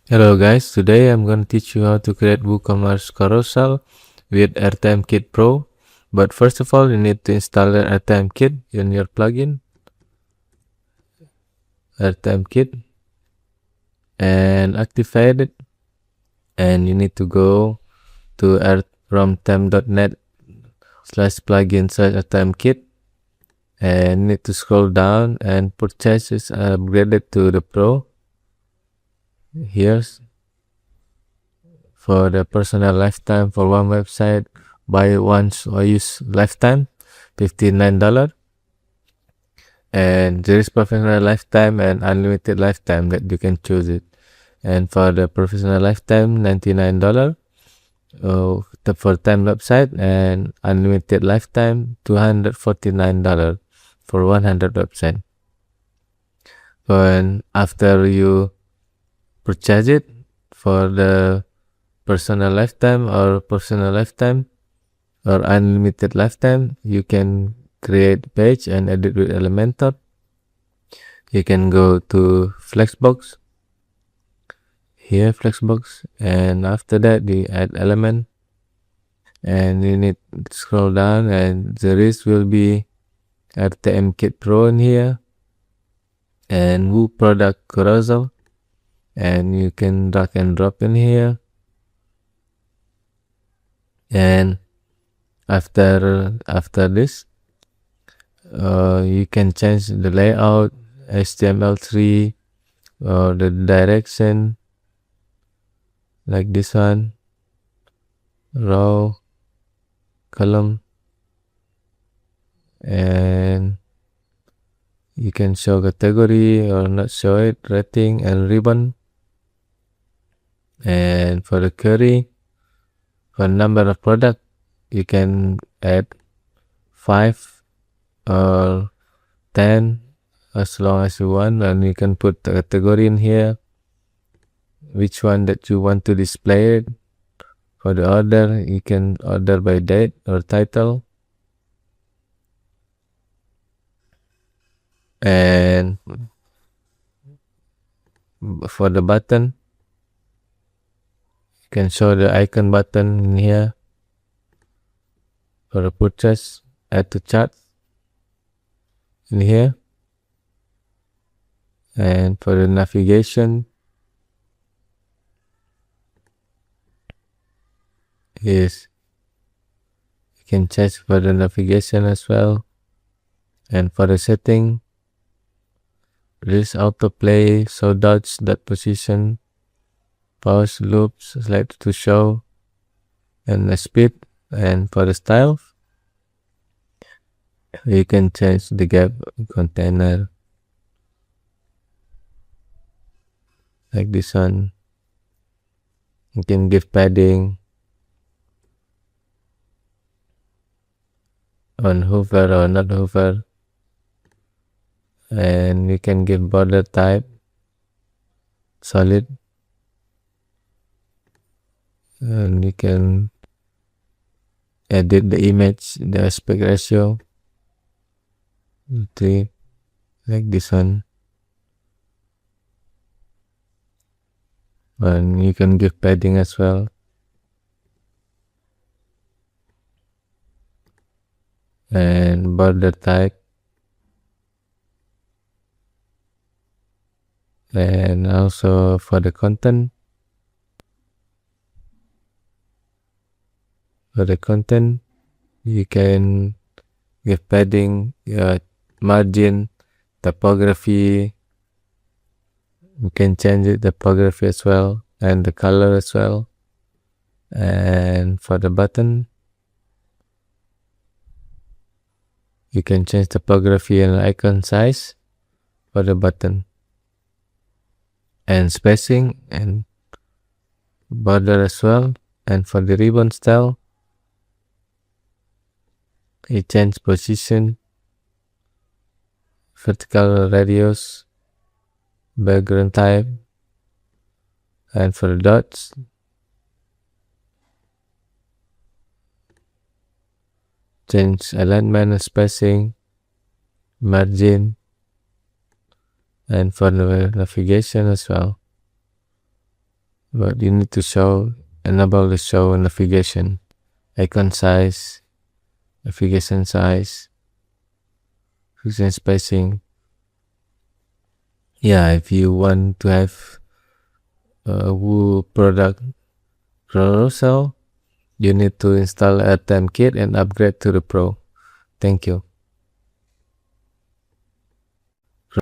Hello guys, today I'm going to teach you how to create WooCommerce Carousel with RTMKIT Pro. But first of all, you need to install the RTMKit in your plugin, RTMKit, and activate it. And you need to go to romtem.net/plugin/RTMKit, and you need to scroll down and purchase is upgraded to the Pro. Here's for the personal lifetime for one website, buy once or use lifetime, $59. And there is professional lifetime and unlimited lifetime that you can choose it. And for the professional lifetime, $99 for 10 website, and unlimited lifetime, $249 for 100 website. And after you purchase it for the personal lifetime or unlimited lifetime, you can create page and edit with Elementor. You can go to Flexbox, here Flexbox, and after that you add element, and you need to scroll down, and the rest will be RTMKIT Pro in here and Woo Product Carousel, and you can drag and drop in here. And after this, you can change the layout, HTML3 or the direction, like this one, row, column, and you can show category or not show it, rating and ribbon. And for the query, for number of product, you can add 5 or 10 as long as you want, and you can put the category in here, which one that you want to display it. For the order, you can order by date or title. And for the button, you can show the icon button in here. For the purchase, add to chart in here. And for the navigation, you can change for the navigation as well. And for the setting, this autoplay, show dots, dot position, pause, loops, select to show, and the speed. And for the style, you can change the gap container, like this one. You can give padding on hover or not hover, and you can give border type solid, and you can edit the image, the aspect ratio 3, like this one. And you can give padding as well. And border type, and also for the content, you can give padding, margin, typography. You can change the typography as well, and the color as well. And for the button, you can change typography and icon size for the button, and spacing and border as well. And for the ribbon style, you change position, vertical radius, background type. And for the dots, change alignment and spacing, margin, and for the navigation as well. but you need to enable the show navigation, icon size, navigation size, position spacing. Yeah, if you want to have a Woo Product Carousel, you need to install RTMKIT and upgrade to the Pro. Thank you.